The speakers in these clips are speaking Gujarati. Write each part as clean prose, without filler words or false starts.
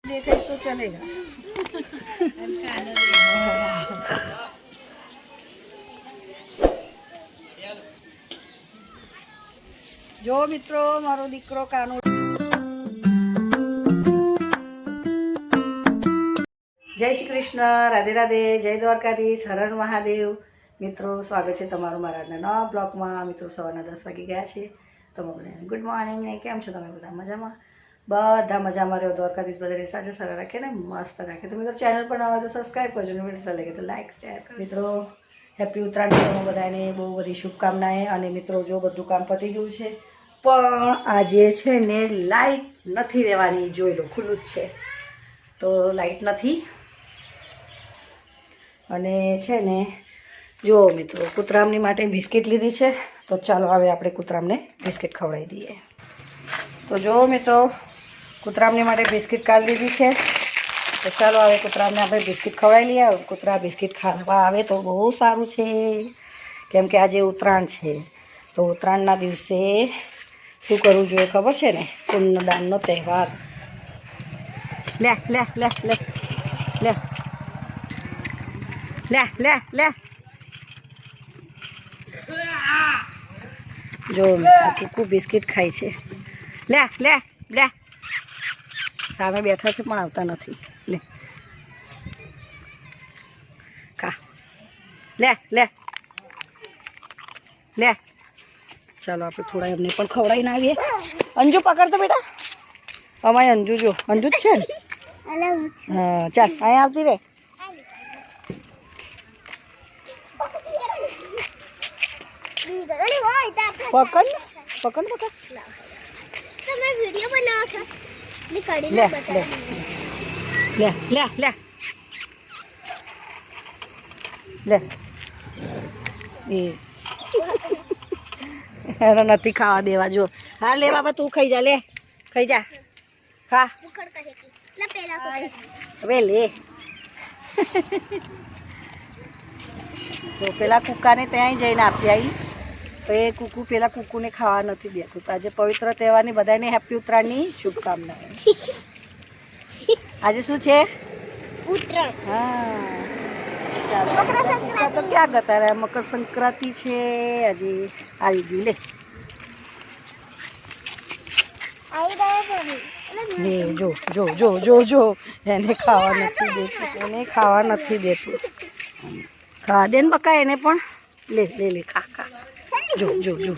देखाइस तो चलेगा। जो मित्रों मारो दीकरो कानू जय श्री कृष्ण, राधे राधे, जय द्वारकाधीश, हर हर महादेव। मित्रों स्वागत है तमारू मारा नवा ब्लॉग में। मित्रों सवाરના 10 वागी गया है तो बधाने गुड मॉर्निंग ने केम छो तमे बधा मजामां? બધા મજામાં રહ્યો, દ્વારકાધીશ બધાને સાજા સારા રાખે ને મસ્ત રાખે। તો મિત્રો ચેનલ પર નવા તો સબસ્ક્રાઈબ કરજો ને વિડીયો સારા લાગે તો લાઈક શેર કરજો। મિત્રો હેપી ઉત્તરાયણ બધાને બહુ બધી શુભકામનાએ। અને મિત્રો જો બધું કામ પતી ગયું છે પણ આજે છે ને લાઈટ નથી રહેવાની, જોઈ લો ખુલ્લું જ છે તો લાઈટ નથી। અને છે ને જો મિત્રો કૂતરામની માટે બિસ્કિટ લીધી છે તો ચાલો હવે આપણે કૂતરામને બિસ્કિટ ખવડાવી દઈએ। તો જો મિત્રો કૂતરામને માટે બિસ્કિટ કાઢી દીધી છે તો ચાલો હવે કૂતરામને આપણે બિસ્કિટ ખવડાવી લઈએ। કૂતરા બિસ્કિટ ખાવા આવે તો બહુ સારું છે, કેમ કે આજે ઉત્તરાયણ છે તો ઉત્તરાયણના દિવસે શું કરવું જોઈએ ખબર છે ને? પુણ્યદાનનો તહેવાર। લે લે લે લે લે લે લે લે જો કુકુ બિસ્કિટ ખાય છે। લે લે લે સામે બેઠા છે પણ આવતા નથી। લે ખા, લે લે લે ચાલો આપણે થોડા એમને પણ ખવડાવીને આવીએ। અંજુ પકડ તો બેટા, અમારી અંજુ જો, અંજુ જ છે ને? હા ચાલ અહીંયા આવતી રે। પકડ પકડ પકડ તમે વિડિયો બનાવો છો ને કડી લે બતાવો। લે લે લે લે એને નથી ખાવા દેવા। જો હા લે બાબા તું ખાઈ જા, લે ખાઈ જા, ખા ઉખડ કહે કે લે પેલા હવે લે। તો પેલા કુકાને ત્યાં જઈને આપી આવી તો એ કુકુ પેલા કુકુને ખાવા નથી દેતું। તો આજે પવિત્ર તહેવારની બધાને હેપી ઉત્તરાયણની શુભકામનાઓ। આજે શું છે? ઉત્તરાયણ। હા ચાલો કુકા તો ક્યાં ગતા રહ્યા? મકર સંક્રાંતિ છે આજે, આવી ગયું। લે આવી ગયો લે જો જો જો જો જો એને ખાવા નથી દેતું, એને ખાવા નથી દેતું। ખા દે ને બકા એને પણ। લે લે લે ખા ખા, જો જો જો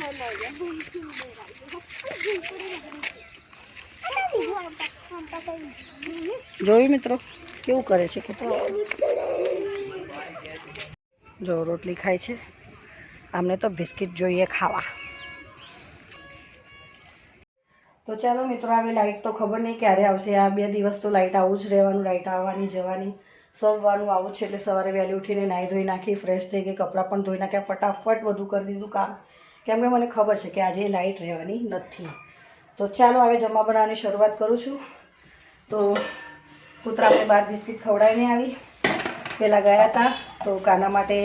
જોયું મિત્રો કેવું કરે છે કે? જો રોટલી ખાય છે, આમને તો બિસ્કિટ જોઈએ ખાવા। તો ચાલો મિત્રો આવી લાઈટ તો ખબર નહીં ક્યારે આવશે। આ 2 દિવસ તો લાઈટ આવું જ રહેવાનું, લાઈટ આવવાની જવાની સવારનું આવું જ છે। એટલે સવારે વહેલી ઉઠીને નાહી ધોઈ નાખી, ફ્રેશ થઈ ગઈ, કપડાં પણ ધોઈ નાખ્યા, ફટાફટ બધું કરી દીધું કામ, કેમ કે મને ખબર છે કે આજે લાઈટ રહેવાની નથી। તો ચાલો હવે જમવા બનાવવાની શરૂઆત કરું છું। તો કૂતરાને બહાર બિસ્કિટ ખવડાવીને આવી। પહેલાં ગયા હતા તો કાના માટે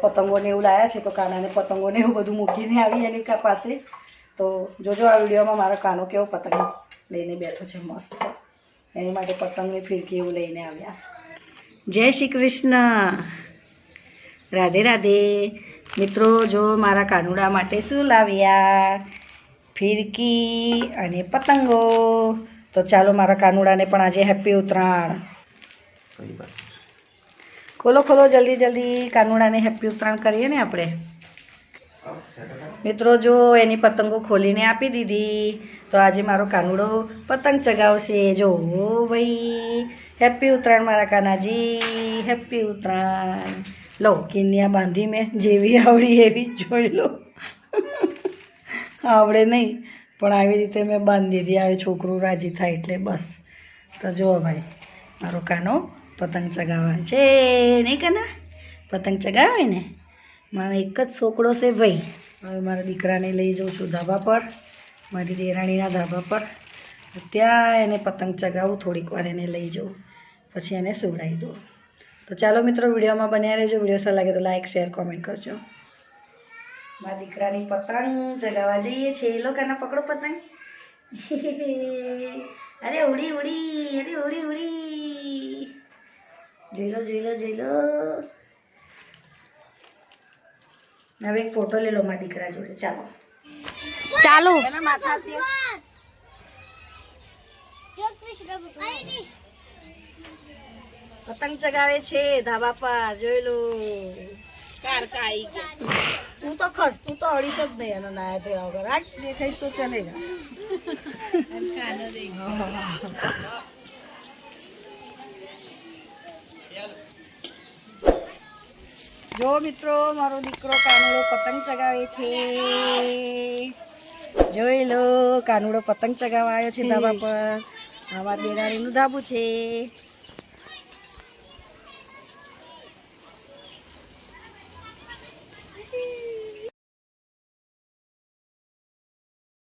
પતંગોને એવું લાવ્યા છે તો કાનાને પતંગોને એવું બધું મૂકીને આવી એની પાસે। તો જોજો આ વિડીયોમાં મારો કાનો કેવો પતંગ લઈને બેઠો છે મસ્ત, એની માટે પતંગની ફિરકી એવું લઈને આવ્યા। જય શ્રી કૃષ્ણ, રાધે રાધે। મિત્રો જો મારા કાનુડા માટે શું લાવ્યા? ફિરકી અને પતંગો। તો ચાલો મારા કાનુડાને પણ આજે હેપી ઉત્તરાયણ। ખોલો ખોલો જલ્દી જલ્દી, કાનુડાને હેપી ઉત્તરાયણ કરીએ ને આપણે। મિત્રો જો એની પતંગો ખોલીને આપી દીધી તો આજે મારો કાનુડો પતંગ ચગાવશે। જો ભાઈ હેપી ઉત્તરાયણ મારા કાનાજી, હેપી ઉત્તરાયણ। લો કિન્યા બાંધી મેં જેવી આવડી એવી, જોઈ લો। આવડે નહીં પણ આવી રીતે મેં બાંધી દીધી, આવે છોકરું રાજી થાય એટલે બસ। તો જો ભાઈ મારો કાનો પતંગ ચગાવવા છે નહીં કાના? પતંગ ચગાવે ને મારો એક જ છોકરો છે ભાઈ। હવે મારા દીકરાને લઈ જાઉં છું ધાબા પર, મારી દેરાણીના ધાબા પર। ત્યાં એને પતંગ ચગાવું, થોડીક વાર એને લઈ જાઉં, પછી એને સુવડાવી દઉં। તો ચાલો મિત્રો વિડીયોમાં બન્યા રહેજો। વિડીયો સારો લાગે તો લાઈક શેર કોમેન્ટ કરજો। મારા દીકરાની પતંગ ચગાવવા જઈએ છીએ। લોકોના પકડો પતંગ। અરે ઉડી ઉડી, અરે ઉડી ઉડી. જોઈ લો જોઈ લો જોઈ લો. હવે એક ફોટો લઈ લો મારા દીકરા જોડે. ચાલો ચાલુ એના માથાથી પતંગ ચગાવે છે ધાબા પર. જોઈ લો. તું તો ખસ, તું તો અડીશ જ નહીં એનો નાયા ધોયા વગર. આ દેખાઈશ તો ચલેગા. જો મિત્રો, મારો દીકરો કાનુડો પતંગ ચગાવે છે. જોઈ લો, કાનુડો પતંગ ચગાવવા આવ્યો છે ધાબા પર. અમારા દેરાણીનું ધાબુ છે.